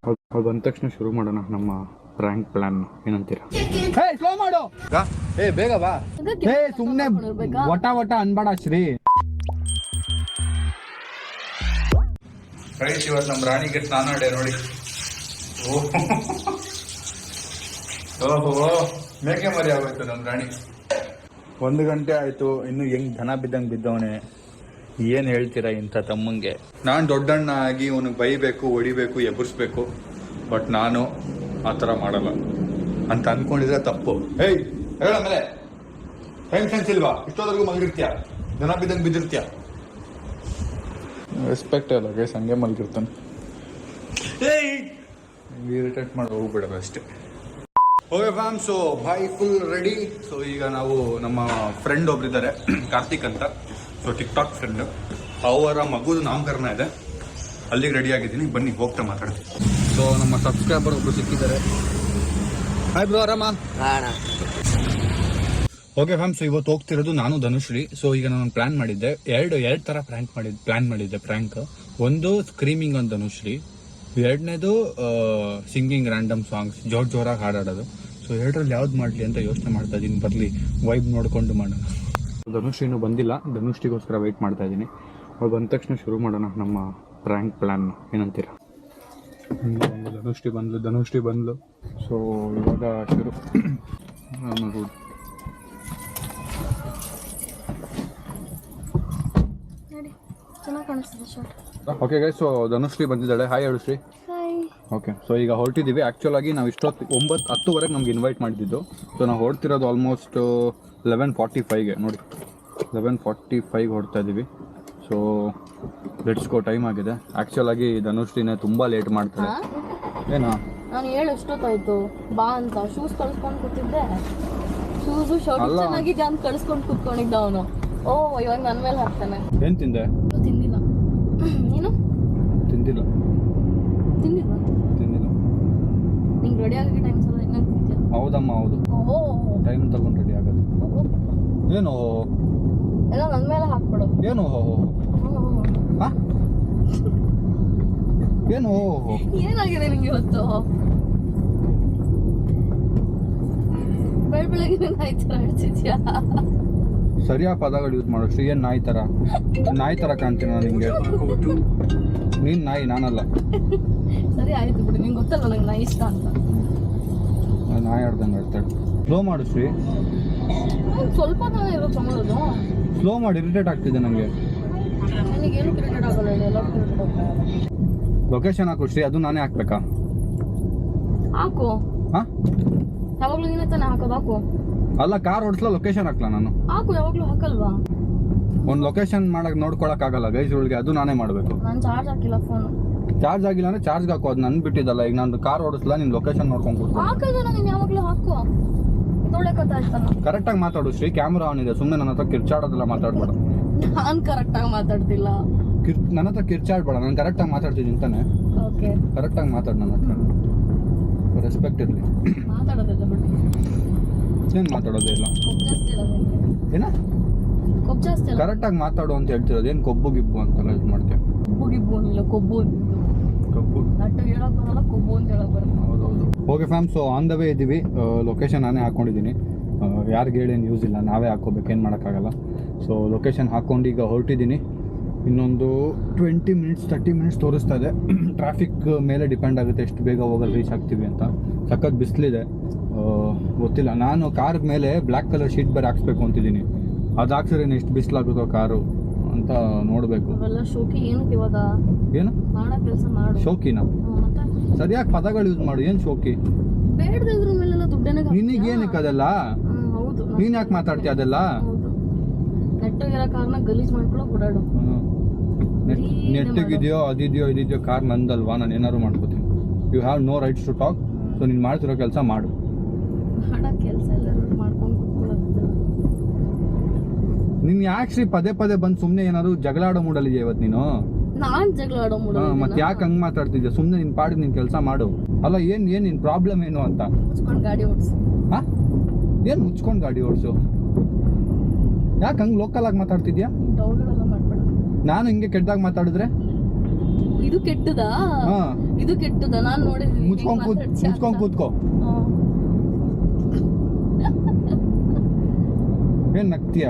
ಅವ್ರು ಬಂದ ತಕ್ಷಣ ಶುರು ಮಾಡೋಣ ನಮ್ಮ ಪ್ರ್ಯಾಂಕ್ ಪ್ಲಾನ್. ಏನಂತೀರಾ? ಹೇ ಸ್ಲೋ ಮಾಡು, ಏ ಬೇಗ ಬಾ, ಏ ಸುಮ್ನೆ ವಟ ವಟ ಅನ್ಬೇಡ ಶ್ರೀ. ಫ್ರೈಸ್ ಇವತ್ತು ನಮ್ಮ ರಾಣಿಗೆ ಸ್ನಾನ ಡೇ ನೋಡಿ. ಓಹೋ ಮೇಕೆ ಮರಿ ಆಗೋಯ್ತು ನಮ್ಮ ರಾಣಿ. 1 ಗಂಟೆ ಆಯ್ತು, ಇನ್ನು ಹೆಂಗ್ ದನ ಬಿದ್ದಂಗೆ ಬಿದ್ದವನೆ. ಏನ್ ಹೇಳ್ತೀರಾ ಇಂಥ ತಮ್ಮಂಗೆ? ನಾನು ದೊಡ್ಡಣ್ಣ ಆಗಿ ಅವನಿಗೆ ಬೈಬೇಕು, ಹೊಡಿಬೇಕು, ಎಬ್ಬರಿಸ್ಬೇಕು. ಬಟ್ ನಾನು ಆ ಥರ ಮಾಡಲ್ಲ ಅಂತ ಅನ್ಕೊಂಡಿದ್ರೆ ತಪ್ಪು. ಏಯ್ ಹೇಳ ಮೇಲೆ ಟೈಮ್ ಸೆನ್ಸ್ ಇಲ್ವಾ? ಇಷ್ಟೊವರೆಗೂ ಮಲಗಿರ್ತೀಯ, ದನ ಬಿದ್ದಂಗೆ ಬಿದ್ದಿರ್ತೀಯ. ರೆಸ್ಪೆಕ್ಟ್ ಅಲ್ಲ ಗೈಸ್, ಹಂಗೆ ಮಲಗಿರ್ತಾನೆ. ಏಯ್ ಇರಿಟೇಟ್ ಮಾಡಿ ಹೋಗ್ಬಿಡೋದು ಅಷ್ಟೇ. Okay fam, so bye full ready. So ಈಗ ನಾವು ನಮ್ಮ ಫ್ರೆಂಡ್ ಒಬ್ರಿದ್ದಾರೆ ಕಾರ್ತಿಕ್ ಅಂತ, ಸೊ ಟಿಕ್ ಟಾಕ್ ಫ್ರೆಂಡ್. ಅವರ ಮಗುದು ನಾಮಕರಣ ಇದೆ, ಅಲ್ಲಿಗೆ ರೆಡಿ ಆಗಿದ್ದೀನಿ. ಬನ್ನಿ ಹೋಗ್ತಾ ಮಾತಾಡ್ತೀನಿ. ಸೊ ನಮ್ಮ ಸಬ್ಸ್ಕ್ರೈಬರ್ ಒಬ್ರು ಸಿಕ್ಕಿದ್ದಾರೆ. ಹಾಯ್ ಬ್ರೋ, ಆರಾಮ? ಓಕೆ ಫ್ಯಾಮ್, ಸೊ ಇವತ್ತು ಹೋಗ್ತಿರೋದು ನಾನು ಧನುಶ್ರೀ. ಸೊ ಈಗ ನಾನು ಪ್ಲಾನ್ ಮಾಡಿದ್ದೆ, ಎರಡು ಥರ ಪ್ಲಾನ್ ಮಾಡಿದ್ದೆ ಪ್ರ್ಯಾಂಕ್. ಒಂದು ಸ್ಕ್ರೀಮಿಂಗ್ ಅಂತ ಧನುಶ್ರೀ, ಎರಡನೇದು ಸಿಂಗಿಂಗ್ ರ್ಯಾಂಡಮ್ ಸಾಂಗ್ಸ್, ಜೋರಾಗಿ ಹಾಡಾಡೋದು. ಸೊ ಎರಡರಲ್ಲಿ ಯಾವ್ದು ಮಾಡಲಿ ಅಂತ ಯೋಚನೆ ಮಾಡ್ತಾ ಇದ್ದೀನಿ. ಬರಲಿ ವೈಬ್ ನೋಡಿಕೊಂಡು ಮಾಡೋಣ. ಧನುಶ್ರೀನೂ ಬಂದಿಲ್ಲ, ಧನುಷ್ಟಿಗೋಸ್ಕರ ವೆಯ್ಟ್ ಮಾಡ್ತಾ ಇದ್ದೀನಿ. ಅವ್ರು ಬಂದ ತಕ್ಷಣ ಶುರು ಮಾಡೋಣ ನಮ್ಮ ಪ್ರ್ಯಾಂಕ್ ಪ್ಲಾನ್. ಏನಂತೀರಾ? ಧನುಷ್ಟಿ ಬಂದ್ಲು. ಸೊ ಇವಾಗ ಶುರು. ಓಕೆ ಗೈಸ್, ಸೊ ಧನುಶ್ರೀ ಬಂದಿದ್ದಾಳೆ. ಹಾಯ್ ಹೇಳುಶ್ರೀ. ಓಕೆ, ಸೊ ಈಗ ಹೊರಟಿದ್ದೀವಿ. ಆ್ಯಕ್ಚುಲ್ ಆಗಿ ನಾವು 9:10ವರೆಗೆ ನಮ್ಗೆ ಇನ್ವೈಟ್ ಮಾಡಿದ್ದು. ಸೊ ನಾವು ಹೊರಡ್ತಿರೋದು ಆಲ್ಮೋಸ್ಟ್ 11:45ಗೆ. ನೋಡಿ 11:45 ಹೊರಡ್ತಾ ಇದ್ದೀವಿ. ಸೊ ಲೆಟ್ಸ್ ಗೋ, ಟೈಮ್ ಆಗಿದೆ. ಆ್ಯಕ್ಚುಲ್ ಆಗಿ ಧನುಶ್ರೀನೇ ತುಂಬ ಲೇಟ್ ಮಾಡ್ತಾರೆ. ಏನಾ ನಾನು ಹೇಳು ಎಷ್ಟೊತ್ತಾಯ್ತು ಬಾ ಅಂತ. ಶೂಸ್ ಕಳ್ಸ್ಕೊಂಡು ಕೂತಿದ್ದೆ, ಶೂಸು ಶರ್ಟ್ ಚೆನ್ನಾಗಿದೆ ಅಂತ ಕಳ್ಸ್ಕೊಂಡು ಕೂತ್ಕೊಂಡಿದ್ದ ಅವನು. ಓ ಇವಾಗ ನನ್ನ ಮೇಲೆ ಹಾಕ್ತಾನೆ. ಏನು ತಿಂದೆ? ತಿಂದಿಲ್ಲ. ನೀನು? ತಿಂದಿಲ್ಲ. ನಿಂಗೆ ರೆಡಿ ಆಗೋಕ್ಕೆ ಟೈಮ್ ಸಲ ಹೆಂಗೆ ತಿಂತೀಯ? ಹೌದಮ್ಮ, ಹೌದು. ಟೈಮ್ ತಗೊಂಡು ರೆಡಿ ಆಗೋದು. ಏನು ಎಲ್ಲ ನನ್ನ ಮೇಲೆ ಹಾಕ್ಬಿಡು. ಏನು ಏನು ಏನಾಗಿದೆ ನಿಂಗೆ ಇವತ್ತು? ಬೆಳಗ್ಗೆ ನಾಯಿ ಥರ ಆಡ್ತಿದ್ಯಾ? ಸರಿಯಾದ ಪದಗಳು ಯೂಸ್ ಮಾಡು ಶ್ರೀ. ಏನು ನಾಯಿ ಥರ ಕಾಣ್ತೀನಿ ನಾನು ನಿಂಗೆ? ನೀನು ನಾಯಿ, ನಾನಲ್ಲ. ಸರಿ ಆಯ್ತು ಬಿಡಿ, ನಿಂಗೆ ಗೊತ್ತಲ್ಲ ನಂಗೆ ನಾಯಿ ಇಷ್ಟ ಅಂತ. ನಾಯಿ ಆಡ್ದಂಗೆ ಆಡ್ತಾಳೆ. ಸ್ಲೋ ಮಾಡು ಶ್ರೀ. ಸ್ವಲ್ಪ ತಾನೇ ಇರೋದು ಮಾಡೋದು. ಸ್ಲೋ ಮಾಡಿ, ಇರಿಟೇಟ್ ಆಗ್ತಿದೆ ನನಗೆ. ನನಗೇನು ಇರಿಟೇಟ್ ಆಗೋಲ್ಲ, ಎಲ್ಲರೂ ಇರಿಟೇಟ್ ಆಗ್ತಾರೆ. ಲೊಕೇಶನ್ ಹಾಕು ಶ್ರೀ, ಅದು ನಾನೇ ಹಾಕ್ಬೇಕಾ? ಹಾಕು. ಯಾವಾಗ್ಲೂ ನೀನೇ ತಾನೇ ಹಾಕೋದು, ಹಾಕು. ಅಲ್ಲ, ಕಾರ್ ಓಡಿಸ್ಲಾ ಲೊಕೇಶನ್ ಹಾಕ್ಲಾ ನಾನು? ಹಾಕು, ಯಾವಾಗ್ಲೂ ಹಾಕಲ್ವಾ? ಒಂದು ಲೊಕೇಶನ್ ಮಾಡಕ್ ನೋಡ್ಕೊಳಕ್ಕಾಗಲ್ಲ ಗೈಸ್ ಒಳಗೆ, ಅದು ನಾನೇ ಮಾಡಬೇಕು. ನಾನು ಚಾರ್ಜ್ ಹಾಕಿಲ್ಲ ಫೋನು. ಚಾರ್ಜ್ ಆಗಿಲ್ಲ ಅಂದ್ರೆ ಚಾರ್ಜ್ ಹಾಕೋ, ಅದು ನನ್ ಬಿಟ್ಟಿದ್ದಲ್ಲ. ಈಗ ನಾನು ಕಾರ್ ಓಡಿಸ್ಲಾ, ನಿನ್ ಲೊಕೇಶನ್ ನೋಡ್ಕೊಂಡು ಕೂತ್ಕೊ. ಹಾಕೋದು ನೀನು ಯಾವಾಗ್ಲೂ ಹಾಕು. ಕರೆಕ್ಟಾಗಿ ಮಾತಾಡು ಶ್ರೀ, ಕ್ಯಾಮ್ರಾ ಆನ್ ಇದೆ. ಸುಮ್ಮನೆ ನನ್ನ ಹತ್ರ ಕಿರ್ಚಾಡೋದೆಲ್ಲ ಮಾತಾಡ್ಬೇಡ. ನಾನು ಕರೆಕ್ಟಾಗಿ ಮಾತಾಡ್ತಿಲ್ಲ. ನನ್ನ ಹತ್ರ ಕಿರ್ಚಾಡ್ಬೇಡ, ನಾನು ಕರೆಕ್ಟಾಗಿ ಮಾತಾಡ್ತಿದ್ದೀನಿ ತಾನೆ? ಓಕೆ, ಕರೆಕ್ಟಾಗಿ ಮಾತಾಡು ನನ್ನ ಹತ್ರ, ರೆಸ್ಪೆಕ್ಟ್ ಇರಲಿ. ಮಾತಾಡೋದಿಲ್ಲ ಬಿಡಿ. ಏನು ಮಾತಾಡೋದೇ ಇಲ್ಲ? ಏನ ಕೊಬ್ಬು ಜಾಸ್ತಿ ಅಲ್ಲ. ಕರೆಕ್ಟಾಗಿ ಮಾತಾಡು ಅಂತ ಹೇಳ್ತಿರೋದು. ಏನು ಕೊಬ್ಬು ಗಿಬ್ಬು ಅಂತೆಲ್ಲ ಇದು ಮಾಡ್ತೇವೆ. ಕೊಬ್ಬು ಗಿಬ್ಬು ಇಲ್ಲ, ಕೊಬ್ಬು ಕಬ್ಬು ನಟ್ಟು ಹೇಳಕ್ ಬರಲ್ಲ, ಕೊಬ್ಬು ಅಂತ ಹೇಳಕ್ ಬರಲ್ಲ. ಹೌದೌದು. Okay fam, so on the way ಇದ್ದೀವಿ. ಲೊಕೇಶನ್ ನಾನೇ ಹಾಕ್ಕೊಂಡಿದ್ದೀನಿ. ಯಾರಿಗೆ ಹೇಳೇನು ಯೂಸ್ ಇಲ್ಲ, ನಾವೇ ಹಾಕ್ಕೋಬೇಕು, ಏನು ಮಾಡೋಕ್ಕಾಗಲ್ಲ. ಸೊ ಲೊಕೇಶನ್ ಹಾಕ್ಕೊಂಡು ಈಗ ಹೊರಟಿದ್ದೀನಿ. ಇನ್ನೊಂದು 20 ಮಿನಿಟ್ಸ್ 30 ಮಿನಿಟ್ಸ್ ತೋರಿಸ್ತಾ ಇದೆ. ಟ್ರಾಫಿಕ್ ಮೇಲೆ ಡಿಪೆಂಡ್ ಆಗುತ್ತೆ ಎಷ್ಟು ಬೇಗ ಹೋಗಲು ರೀಚ್ ಆಗ್ತೀವಿ ಅಂತ. ಸಖತ್ ಬಿಸಿಲಿದೆ, ಗೊತ್ತಿಲ್ಲ. ನಾನು ಕಾರ್ ಮೇಲೆ ಬ್ಲ್ಯಾಕ್ ಕಲರ್ ಶೀಟ್ ಬೇರೆ ಹಾಕ್ಸ್ಬೇಕು ಅಂತಿದ್ದೀನಿ. ಅದು ಹಾಕ್ಸಿದ್ರೆ ಎಷ್ಟು ಬಿಸಿಲಾಗುತ್ತೋ ಕಾರು ಅಂತ ನೋಡಬೇಕು. ಶೋಕಿ ಏನಕ್ಕೆ ಇವಾಗ? ಏನು ಮಾಡೋ ಕೆಲಸ ಮಾಡು. ಶೋಕಿನ ಸರಿಯಾಗಿ ಪದಗಳು ಯೂಸ್ ಮಾಡು. ಏನು ಶೋಕಿ? ಬೇಡದ್ರ ಮೇಲೆಲ್ಲ ದುಡ್ಡೇನೆ. ನಿನಗೇನಕ್ಕೆ ಅದೆಲ್ಲ? ಹೌದು, ನೀನು ಯಾಕೆ ಮಾತಾಡ್ತೀಯ ಅದೆಲ್ಲ? ನೆಟ್ಟಗಿರೋ ಕಾರ್ನ ಗಲೀಜ್ ಮಾಡ್ಕೊಳ್ಳೋ ಓಡಾಡು. ನೆಟ್ಟಿಗಿದೆಯೋ ಅದಿದೆಯೋ ಇದಿದೆಯೋ ಕಾರ್ ನಂದಲ್ವಾ, ನಾನು ಏನಾದ್ರು ಮಾಡ್ಕೋತೀನಿ. You have no rights to talk. So ನೀನು ಮಾಡ್ತಿರೋ ಕೆಲಸ ಮಾಡು. ಮಾಡೋ ಕೆಲಸ ಎಲ್ಲ ಮಾಡ್ಕೊಂಡು ಕೂತ್ಕೊಳ್ಳೋದು. ನೀನು ಯಾಕೆ ಶ್ರೀ ಪದೇ ಬಂದು ಸುಮ್ಮನೆ ಏನಾದ್ರು ಜಗಳ ಆಡೋ ಮೂಡಲ್ಲಿದೆಯಾ ಇವತ್ತು ನೀನು? ನಾನ್ ಜಗಳ ಆಡೋ ಮೂಡ? ಮತ್ತೆ ಯಾಕೆ ಹಂಗೆ ಮಾತಾಡ್ತಿದ್ಯಾ? ಸುಮ್ಮನೆ ನಿನ್ನ ಪಾಡಿಗೆ ನಿನ್ನ ಕೆಲಸ ಮಾಡು. ಅಲ್ಲ, ಏನು ನಿನ್ನ ಪ್ರಾಬ್ಲಮ್ ಏನು ಅಂತ? ಮುಚ್ಕೊಂಡು ಗಾಡಿ ಓಡಿಸು. ಹಾಂ, ಏನು ಮುಚ್ಕೊಂಡು ಗಾಡಿ ಓಡಿಸು? ಯಾಕೆ ಹಂಗೆ ಲೋಕಲ್ ಆಗಿ ಮಾತಾಡ್ತಿದ್ಯಾ? ಡೌಗಳೆಲ್ಲ ಮಾಡ್ಬೇಡ. ನಾನು ಹಿಂಗೆ ಕೆಟ್ಟದಾಗ ಮಾತಾಡಿದ್ರೆ ಇದು ಕೆಟ್ಟದಾ? ಇದು ಇದು ಕೆಟ್ಟದ ನಾನು ನೋಡಿದ್ವಿ ಮುಚ್ಕೊಂಡ್ ಕೂತ್ಕೋ. ಏನ್ ನಗ್ತೀಯ?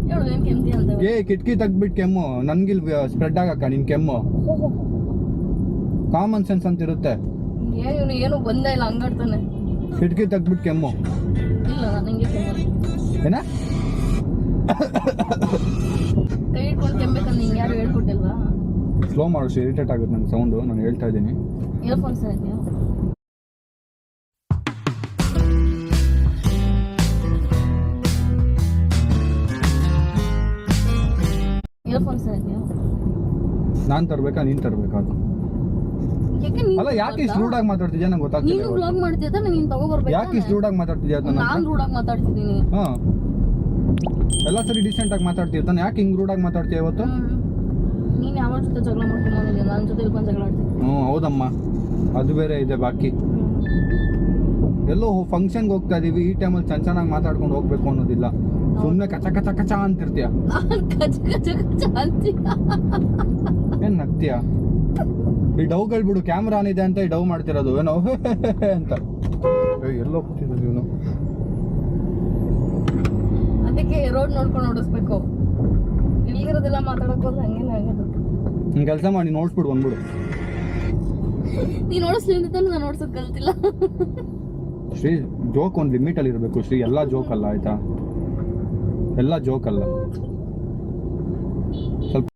ಹೇಳು ಏನ್ ಕೆಮ್ತಿ ಅಂತ. ಏ ಕಿಟಕಿ ತೆಗ್ದ್ಬಿಟ್ಟು ಕೆಮ್ಮು, ನನ್ಗಿಲ್ ಸ್ಪ್ರೆಡ್ ಆಗಕ್ಕ ನಿನ್ ಕೆಮ್ಮು. ಕಾಮನ್ ಸೆನ್ಸ್ ಅಂತ ಇರುತ್ತೆ. ಏನು ಬಂದೇ ಇಲ್ಲ ಹಂಗಾಡ್ತಾನೆ. ಕಿಟಕಿ ತೆಗ್ದ್ಬಿಟ್ಟು ಕೆಮ್ಮು. ಇಲ್ಲ ನಂಗೆ ಕೆಮ್ಮ ಏನ ಕೈ ಇಟ್ಕೊಂಡು ಕೆಮ್ಬೇಕಂತ ನಿಂಗೆ ಯಾರು ಹೇಳ್ಕೊಟ್ಟಿಲ್ವಾ? ಸ್ಲೋ ಮಾಡೋಷ್ಟು ಇರಿಟೇಟ್ ಆಗುತ್ತೆ ನಂಗೆ ಸೌಂಡು. ನಾನು ಹೇಳ್ತಾ ಇದ್ದೀನಿ. ಇಯರ್ಫೋನ್ಸ್ ಇದೆಯಾ? ಇಯರ್ಫೋನ್ಸ್ ಇದೆಯಾ? ನಾನು ತರ್ಬೇಕಾ ನೀನ್ ತರ್ಬೇಕಾ ಅದು? ಅಲ್ಲ ಯಾಕೆ ಇಷ್ಟು ರೂಡಾಗಿ ಮಾತಾಡ್ತಿದ್ಯಾ ನಂಗೆ ಗೊತ್ತಾಗ್ತಿಲ್ಲ. ನೀನು ವ್ಲಾಗ್ ಮಾಡ್ತಿದ್ದ ನೀನು ತಗೋಬರ್ಬೇಕು. ಯಾಕೆ ಇಷ್ಟು ರೂಡಾಗಿ ಮಾತಾಡ್ತಿದ್ಯಾ ಅಂತ? ನಾನು ರೂಡಾಗಿ ಮಾತಾಡ್ತಿದ್ದೀನಿ. ಹಾ ಎಲ್ಲ ಸರಿ ಡೀಸೆಂಟ್ ಆಗಿ ಮಾತಾಡ್ತಿರ್ತಾನೆ, ಯಾಕೆ ಹಿಂಗ್ ರೂಡಾಗಿ ಮಾತಾಡ್ತೀಯ ಇವತ್ತು? ನೀನು ಯಾವ ಜೊತೆ ಜಗಳ ಮಾಡ್ಕೊಂಡು ನನ್ನ ಜೊತೆ ಇಲ್ಕೊಂಡು ಜಗಳ ಆಡ್ತೀನಿ. ಹೌದಮ್ಮ, ಅದು ಬೇರೆ ಇದೆ ಬಾಕಿ. ಎಲ್ಲೋ ಫಂಕ್ಷನ್ಗೆ ಹೋಗ್ತಾ ಇದೀವಿ, ಈ ಟೈಮಲ್ಲಿ ಚೆನ್ನಾಗಿ ಮಾತಾಡ್ಕೊಂಡು ಹೋಗ್ಬೇಕು ಅನ್ನೋದಿಲ್ಲ. ಸುಮ್ಮನೆ ಕಚ ಕಚ ಕಚ ಅಂತಿರ್ತೀಯ. ಕಚ ಕಚ ಕಚ ಅಂತೀಯ. ಏನ್ ನಗ್ತೀಯ? ಈ ಡವ್ಗಳು ಬಿಡು, ಕ್ಯಾಮ್ರಾ ಆನ್ ಇದೆ ಅಂತ ಈ ಡವ್ ಮಾಡ್ತಿರೋದು ಏನೋ ಅಂತ. ಎಲ್ಲೋ ಕೂತಿರೋದು ಇವನು. ಅದಕ್ಕೆ ರೋಡ್ ನೋಡ್ಕೊಂಡು ಓಡಿಸ್ಬೇಕು. ಇಲ್ಲಿರೋದೆಲ್ಲ ಮಾತಾಡಕ್ ಹೋದ್ರೆ ಹಂಗೇನೆ ಆಗೋದು. ನಿನ್ ಕೆಲಸ ಮಾಡಿ ನೋಡ್ಸ್ಬಿಡು ಬಂದ್ಬಿಡು. ನೀನ್ ಓಡಿಸ್ಲಿ ಅಂತ ನಾನು ಓಡಿಸೋದ್ ಕಲ್ತಿಲ್ಲ. ಶ್ರೀ, ಜೋಕ್ ಒಂದು ಲಿಮಿಟ್ ಅಲ್ಲಿ ಇರಬೇಕು ಶ್ರೀ. ಎಲ್ಲ ಜೋಕ್ ಅಲ್ಲ ಆಯ್ತಾ, ಎಲ್ಲ ಜೋಕ್ ಅಲ್ಲ.